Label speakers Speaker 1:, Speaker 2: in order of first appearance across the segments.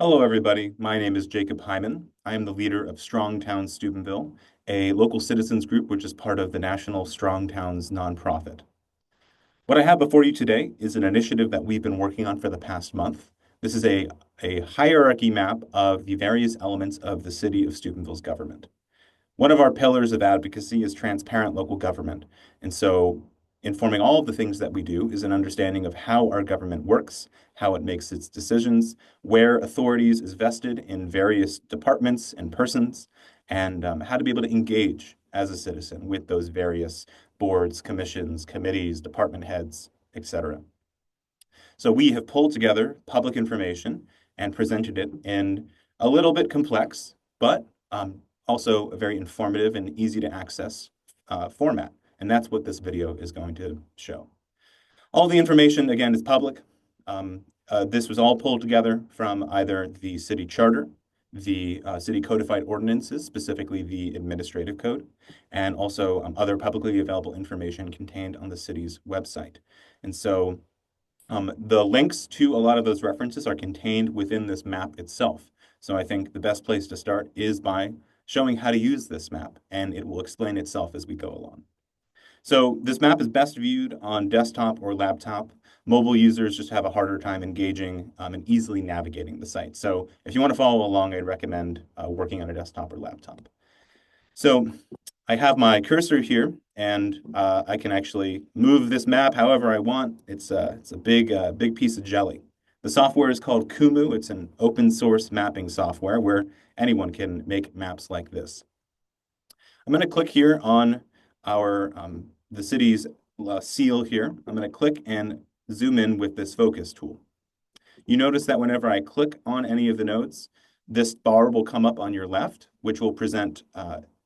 Speaker 1: Hello, everybody. My name is Jacob Hyman. I am the leader of Strong Towns Steubenville, a local citizens group which is part of the National Strong Towns nonprofit. What I have before you today is an initiative that we've been working on for the past month. This is a hierarchy map of the various elements of the city of Steubenville's government. One of our pillars of advocacy is transparent local government. And so informing all of the things that we do is an understanding of how our government works, how it makes its decisions, where authorities is vested in various departments and persons, and how to be able to engage as a citizen with those various boards, commissions, committees, department heads, etc. So we have pulled together public information and presented it in a little bit complex, but also a very informative and easy to access format. And that's what this video is going to show. All the information, again, is public. This was all pulled together from either the city charter, the city codified ordinances, specifically the administrative code, and also other publicly available information contained on the city's website. And so the links to a lot of those references are contained within this map itself. So I think the best place to start is by showing how to use this map, and it will explain itself as we go along. So this map is best viewed on desktop or laptop. Mobile users just have a harder time engaging and easily navigating the site. So if you want to follow along, I'd recommend working on a desktop or laptop. So I have my cursor here, and I can actually move this map however I want. It's a big piece of jelly. The software is called Kumu. It's an open source mapping software where anyone can make maps like this. I'm going to click here on our the city's seal here. I'm going to click and zoom in with this focus tool. You notice that whenever I click on any of the nodes, this bar will come up on your left, which will present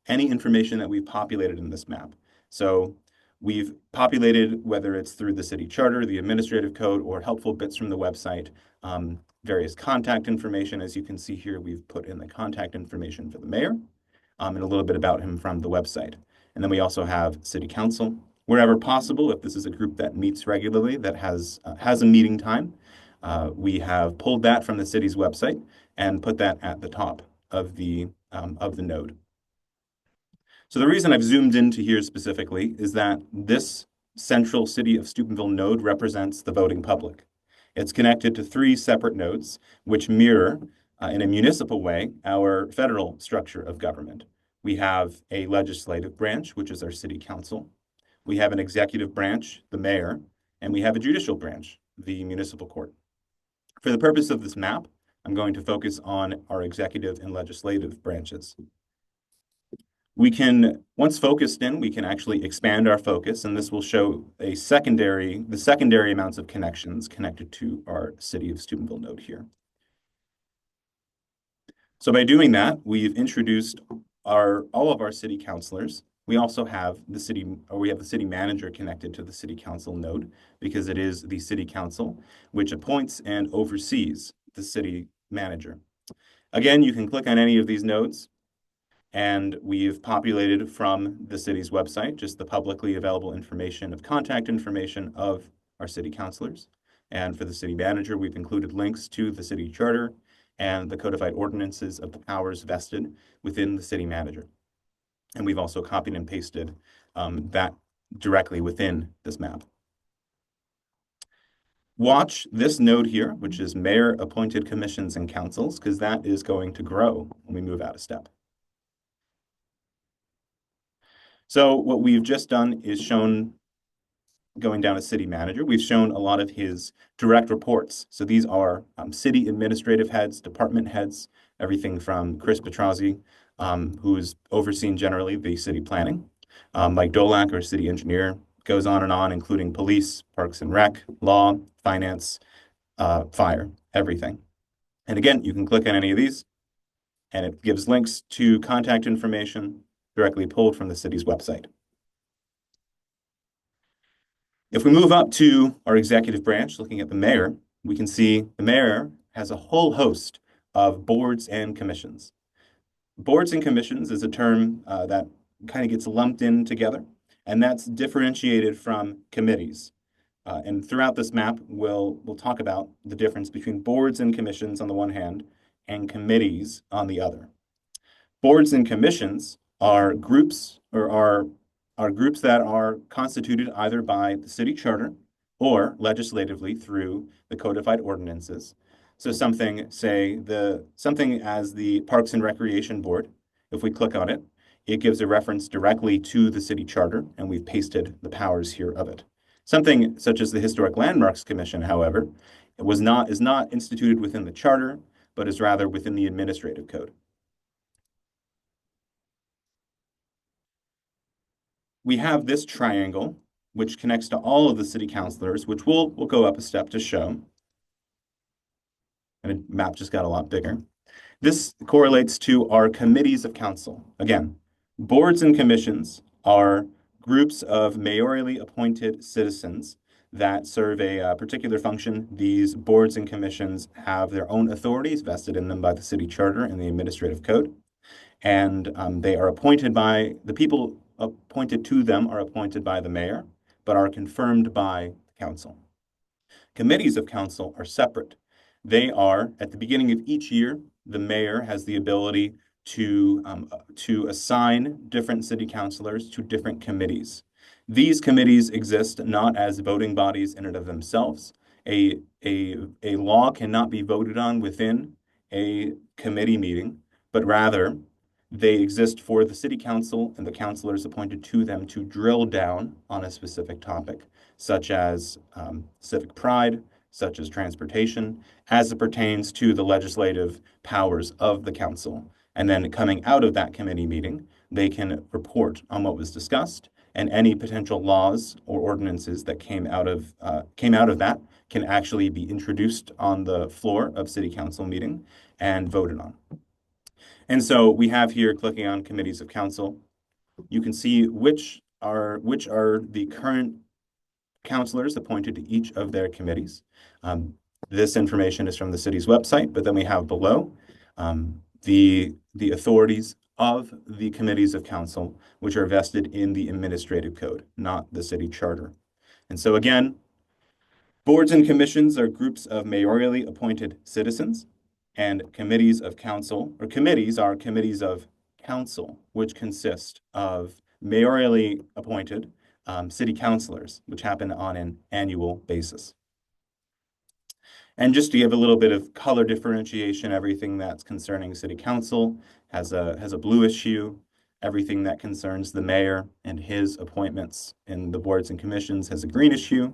Speaker 1: any information that we've populated in this map. So we've populated, whether it's through the city charter, the administrative code, or helpful bits from the website, various contact information. As you can see here, we've put in the contact information for the mayor and a little bit about him from the website. And then we also have city council. Wherever possible, if this is a group that meets regularly, that has a meeting time, we have pulled that from the city's website and put that at the top of the node. So the reason I've zoomed into here specifically is that this central city of Steubenville node represents the voting public. It's connected to three separate nodes, which mirror, in a municipal way, our federal structure of government. We have a legislative branch, which is our city council. We have an executive branch, the mayor, and we have a judicial branch, the municipal court. For the purpose of this map, I'm going to focus on our executive and legislative branches. We can, once focused in, we can actually expand our focus, and this will show the secondary amounts of connections connected to our city of Steubenville node here. So by doing that, we've introduced all of our city councilors. We also have the city manager connected to the city council node because it is the city council which appoints and oversees the city manager. Again, you can click on any of these nodes, and we've populated from the city's website just the publicly available information of contact information of our city councilors. And for the city manager, we've included links to the city charter and the codified ordinances of the powers vested within the city manager. And we've also copied and pasted that directly within this map. Watch this node here, which is mayor appointed commissions and councils, because that is going to grow when we move out a step. So what we've just done is shown, going down as city manager, we've shown a lot of his direct reports. So these are city administrative heads, department heads, everything from Chris Petrazzi, who is overseeing generally the city planning. Mike Dolak, our city engineer, goes on, including police, parks and rec, law, finance, fire, everything. And again, you can click on any of these, and it gives links to contact information directly pulled from the city's website. If we move up to our executive branch, looking at the mayor, we can see the mayor has a whole host of boards and commissions. Boards and commissions is a term that kind of gets lumped in together, and that's differentiated from committees. And throughout this map, we'll talk about the difference between boards and commissions on the one hand, and committees on the other. Boards and commissions are groups or are groups that are constituted either by the city charter or legislatively through the codified ordinances. So something as the Parks and Recreation Board, if we click on it, it gives a reference directly to the city charter, and we've pasted the powers here of it. Something such as the Historic Landmarks Commission, however, is not instituted within the charter, but is rather within the administrative code. We have this triangle, which connects to all of the city councilors, which we'll go up a step to show. And the map just got a lot bigger. This correlates to our committees of council. Again, boards and commissions are groups of mayorally appointed citizens that serve a particular function. These boards and commissions have their own authorities vested in them by the city charter and the administrative code. And they are appointed by the people appointed to them are appointed by the mayor, but are confirmed by council. Committees of council are separate. They are, at the beginning of each year, the mayor has the ability to assign different city councilors to different committees. These committees exist not as voting bodies in and of themselves. A law cannot be voted on within a committee meeting, but rather they exist for the city council and the councilors appointed to them to drill down on a specific topic, such as civic pride, such as transportation, as it pertains to the legislative powers of the council. And then coming out of that committee meeting, they can report on what was discussed, and any potential laws or ordinances that came out of that can actually be introduced on the floor of city council meeting and voted on. And so we have here, clicking on committees of council, you can see which are the current councilors appointed to each of their committees. This information is from the city's website, but then we have below the authorities of the committees of council, which are vested in the administrative code, not the city charter. And so again, boards and commissions are groups of mayorally appointed citizens, and committees of council, or committees are committees of council, which consist of mayorally appointed city councilors, which happen on an annual basis. And just to give a little bit of color differentiation, everything that's concerning city council has a bluish hue. Everything that concerns the mayor and his appointments in the boards and commissions has a greenish hue.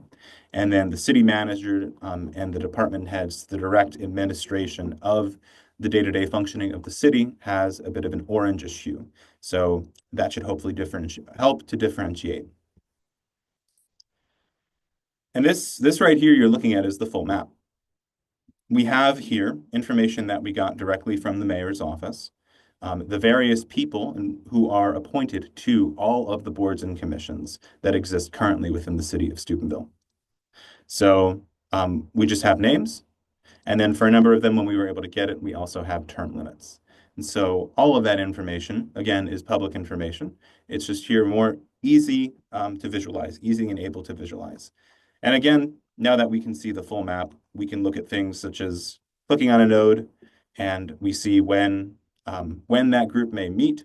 Speaker 1: And then the city manager and the department heads, the direct administration of the day-to-day functioning of the city, has a bit of an orangish hue. So that should hopefully help to differentiate. And this right here you're looking at is the full map. We have here information that we got directly from the mayor's office. The various people who are appointed to all of the boards and commissions that exist currently within the city of Steubenville. So we just have names. And then for a number of them, when we were able to get it, we also have term limits. And so all of that information, again, is public information. It's just here more easy to visualize, easy and able to visualize. And again, now that we can see the full map, we can look at things such as clicking on a node, and we see when that group may meet.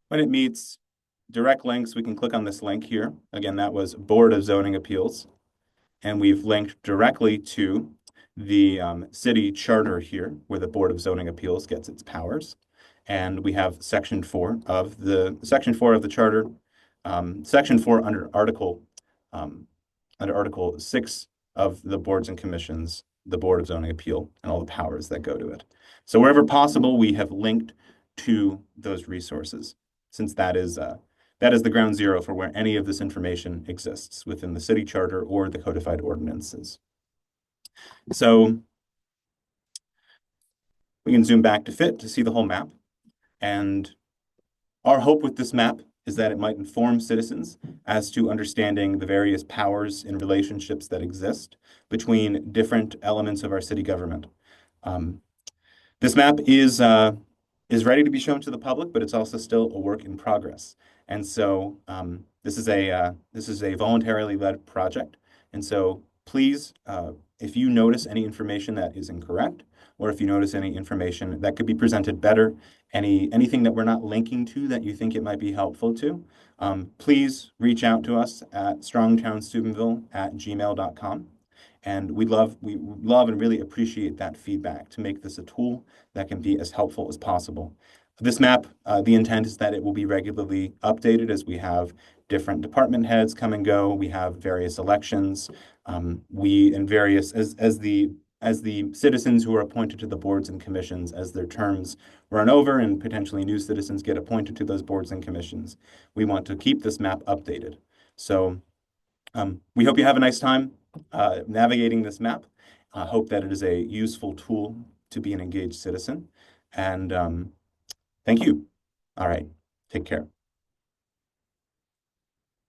Speaker 1: When it meets, direct links, we can click on this link here. Again, that was Board of Zoning Appeals. And we've linked directly to the city charter here, where the Board of Zoning Appeals gets its powers. And we have Section 4 of the charter, Section 4 under Article 6 of the boards and commissions, the Board of Zoning Appeal, and all the powers that go to it. So wherever possible, we have linked to those resources, since that is the ground zero for where any of this information exists within the city charter or the codified ordinances. So we can zoom back to fit to see the whole map. And our hope with this map is that it might inform citizens as to understanding the various powers and relationships that exist between different elements of our city government. This map is ready to be shown to the public, but it's also still a work in progress. And so this is a voluntarily led project. And so please, If you notice any information that is incorrect, or if you notice any information that could be presented better, anything that we're not linking to that you think it might be helpful to, please reach out to us at strongtownsteubenville@gmail.com. And we love and really appreciate that feedback to make this a tool that can be as helpful as possible. This map, the intent is that it will be regularly updated as we have different department heads come and go. We have various elections. We and various as the citizens who are appointed to the boards and commissions, as their terms run over and potentially new citizens get appointed to those boards and commissions, we want to keep this map updated. So we hope you have a nice time navigating this map. I hope that it is a useful tool to be an engaged citizen. And thank you. All right. Take care.